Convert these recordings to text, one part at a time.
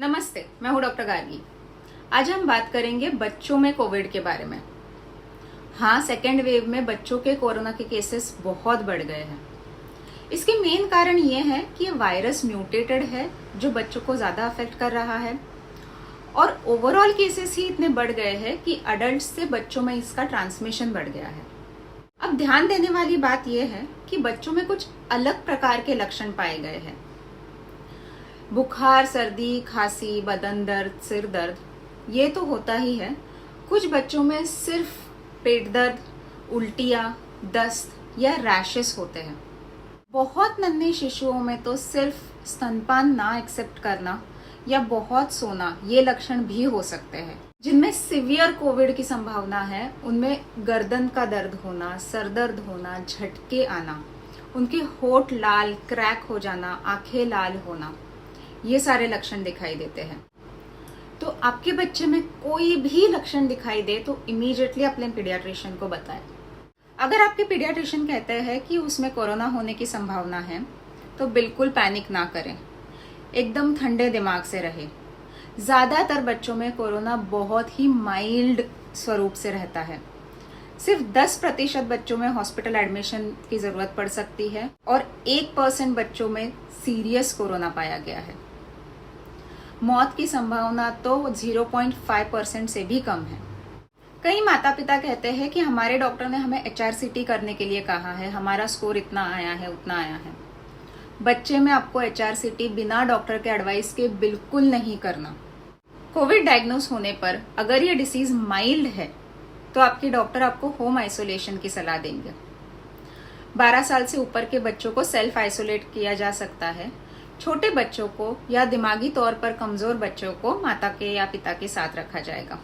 नमस्ते, मैं हूं डॉक्टर गार्गी। आज हम बात करेंगे बच्चों में कोविड के बारे में। हाँ, सेकेंड वेव में बच्चों के कोरोना के केसेस बहुत बढ़ गए हैं। इसके मेन कारण ये है कि ये वायरस म्यूटेटेड है जो बच्चों को ज्यादा अफेक्ट कर रहा है और ओवरऑल केसेस ही इतने बढ़ गए हैं कि अडल्ट से बच्चों में इसका ट्रांसमिशन बढ़ गया है। अब ध्यान देने वाली बात यह है कि बच्चों में कुछ अलग प्रकार के लक्षण पाए गए हैं। बुखार, सर्दी, खांसी, बदन दर्द, सिर दर्द, ये तो होता ही है। कुछ बच्चों में सिर्फ पेट दर्द, उल्टियां, दस्त या रैशेस होते हैं। बहुत नन्हे शिशुओं में तो सिर्फ स्तनपान ना एक्सेप्ट करना या बहुत सोना ये लक्षण भी हो सकते हैं। जिनमें सिवियर कोविड की संभावना है उनमें गर्दन का दर्द होना, सर दर्द होना, झटके आना, उनके होठ लाल, क्रैक हो जाना, आंखें लाल होना, ये सारे लक्षण दिखाई देते हैं। तो आपके बच्चे में कोई भी लक्षण दिखाई दे तो इमीडिएटली अपने पीडियाट्रिशियन को बताएं। अगर आपके पीडियाट्रिशियन कहते हैं कि उसमें कोरोना होने की संभावना है तो बिल्कुल पैनिक ना करें, एकदम ठंडे दिमाग से रहे। ज्यादातर बच्चों में कोरोना बहुत ही माइल्ड स्वरूप से रहता है। सिर्फ 10% बच्चों में हॉस्पिटल एडमिशन की जरूरत पड़ सकती है और 1% बच्चों में सीरियस कोरोना पाया गया है। मौत की संभावना तो 0.5% से भी कम है। कई माता पिता कहते हैं कि हमारे डॉक्टर ने हमें HRCT करने के लिए कहा है, हमारा स्कोर इतना आया है, उतना आया है। बच्चे में आपको HRCT बिना डॉक्टर के एडवाइस के बिल्कुल नहीं करना। कोविड डायग्नोस होने पर अगर ये डिसीज माइल्ड है तो आपके डॉक्टर आपको होम आइसोलेशन की सलाह देंगे। 12 साल से ऊपर के बच्चों को सेल्फ आइसोलेट किया जा सकता है। छोटे बच्चों को या दिमागी तौर पर कमजोर बच्चों को माता के या पिता के साथ रखा जाएगा।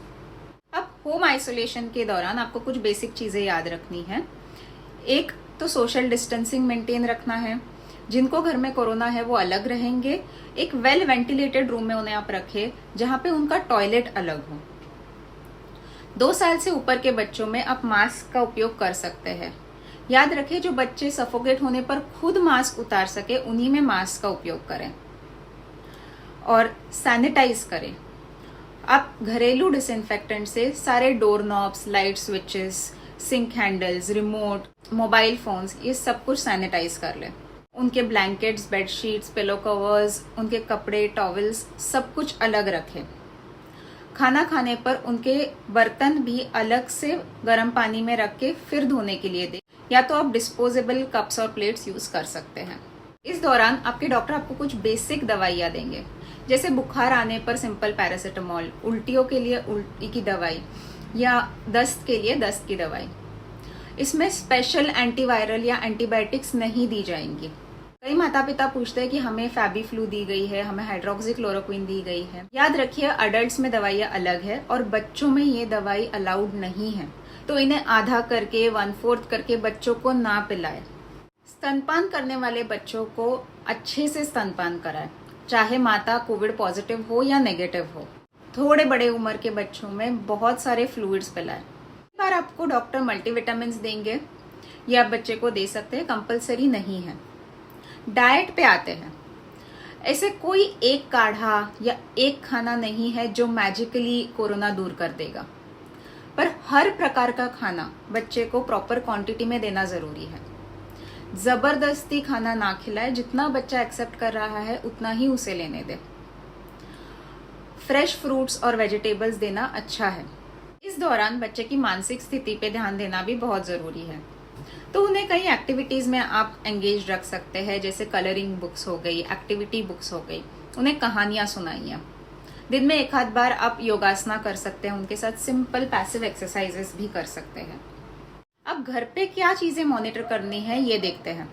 अब होम आइसोलेशन के दौरान आपको कुछ बेसिक चीजें याद रखनी है। एक तो सोशल डिस्टेंसिंग मेंटेन रखना है। जिनको घर में कोरोना है वो अलग रहेंगे। एक वेल वेंटिलेटेड रूम में उन्हें आप रखें जहां पे उनका टॉयलेट अलग हो। 2 साल से ऊपर के बच्चों में आप मास्क का उपयोग कर सकते हैं। याद रखें, जो बच्चे सफोकेट होने पर खुद मास्क उतार सके उन्हीं में मास्क का उपयोग करें और सैनिटाइज करें। आप घरेलू डिसइंफेक्टेंट से सारे door knobs, light switches, sink handles, remote, mobile phones, ये सब कुछ सैनिटाइज कर लें। उनके ब्लैंकेट्स, बेडशीट्स, पिलो कवर्स, उनके कपड़े, टॉवल्स सब कुछ अलग रखें। खाना खाने पर उनके बर्तन भी अलग से गर्म पानी में रख के फिर धोने के लिए दें, या तो आप डिस्पोजेबल कप्स और प्लेट्स यूज कर सकते हैं। इस दौरान आपके डॉक्टर आपको कुछ बेसिक दवाइयाँ देंगे, जैसे बुखार आने पर सिंपल पैरासिटामोल, उल्टियों के लिए उल्टी की दवाई या दस्त के लिए दस्त की दवाई। इसमें स्पेशल एंटीवायरल या एंटीबायोटिक्स नहीं दी जाएंगी। कई माता पिता पूछते हैं कि हमें फैबीफ्लू दी गई है, हमें हाइड्रोक्सीक्लोरोक्विन दी गई है। याद रखिए, अडल्ट्स में दवाइयाँ अलग है और बच्चों में ये दवाई अलाउड नहीं है, तो इन्हें आधा करके 1/4 करके बच्चों को ना पिलाएं। स्तनपान करने वाले बच्चों को अच्छे से स्तनपान कराएं, चाहे माता कोविड पॉजिटिव हो या नेगेटिव हो। थोड़े बड़े उम्र के बच्चों में बहुत सारे फ्लूइड्स पिलाएं। एक बार आपको डॉक्टर मल्टीविटामिन देंगे, ये आप बच्चे को दे सकते हैं, कंपलसरी नहीं है। डाइट पे आते हैं। ऐसे कोई एक काढ़ा या एक खाना नहीं है जो मैजिकली कोरोना दूर कर देगा, पर हर प्रकार का खाना बच्चे को प्रॉपर क्वांटिटी में देना जरूरी है। जबरदस्ती खाना ना खिलाए, जितना बच्चा एक्सेप्ट कर रहा है उतना ही उसे लेने दे। फ्रेश फ्रूट्स और वेजिटेबल्स देना अच्छा है। इस दौरान बच्चे की मानसिक स्थिति पे ध्यान देना भी बहुत जरूरी है, तो उन्हें कई एक्टिविटीज में आप एंगेज रख सकते हैं, जैसे कलरिंग बुक्स हो गई, एक्टिविटी बुक्स हो गई, उन्हें कहानियां सुनाइए। दिन में एक आध बार आप योगासना कर सकते हैं, उनके साथ सिंपल पैसिव एक्सरसाइजेस भी कर सकते हैं। अब घर पे क्या चीजें मॉनिटर करनी है ये देखते हैं।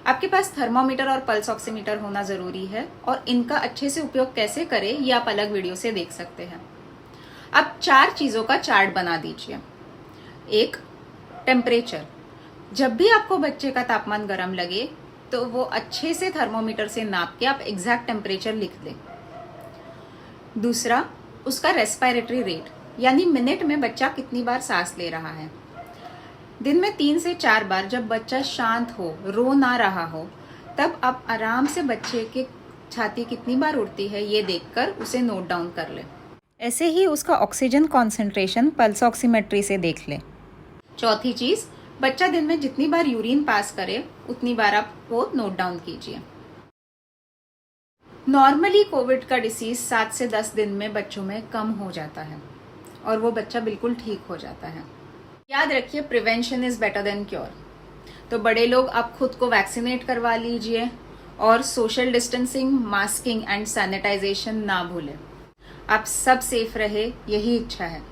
आपके पास थर्मोमीटर और पल्स ऑक्सीमीटर होना जरूरी है और इनका अच्छे से उपयोग कैसे करें ये आप अलग वीडियो से देख सकते हैं। अब 4 चीजों का चार्ट बना दीजिए। एक, टेम्परेचर। जब भी आपको बच्चे का तापमान गर्म लगे तो वो अच्छे से थर्मोमीटर से नाप के आप एग्जैक्ट टेम्परेचर लिख दें। दूसरा, उसका रेस्पिरेटरी रेट, यानी मिनट में बच्चा कितनी बार सांस ले रहा है। दिन में 3 से 4 बार जब बच्चा शांत हो, रो ना रहा हो, तब आप आराम से बच्चे के छाती कितनी बार उड़ती है ये देखकर उसे नोट डाउन कर ले। ऐसे ही उसका ऑक्सीजन कॉन्सेंट्रेशन पल्स ऑक्सीमेट्री से देख ले। चौथी चीज, बच्चा दिन में जितनी बार यूरिन पास करे उतनी बार आप वो नोट डाउन कीजिए। नॉर्मली कोविड का डिसीज 7 से 10 दिन में बच्चों में कम हो जाता है और वो बच्चा बिल्कुल ठीक हो जाता है। याद रखिए, prevention is better than cure. तो बड़े लोग आप खुद को वैक्सीनेट करवा लीजिए और social distancing, masking and sanitization ना भूलें। आप सब सेफ रहे, यही इच्छा है।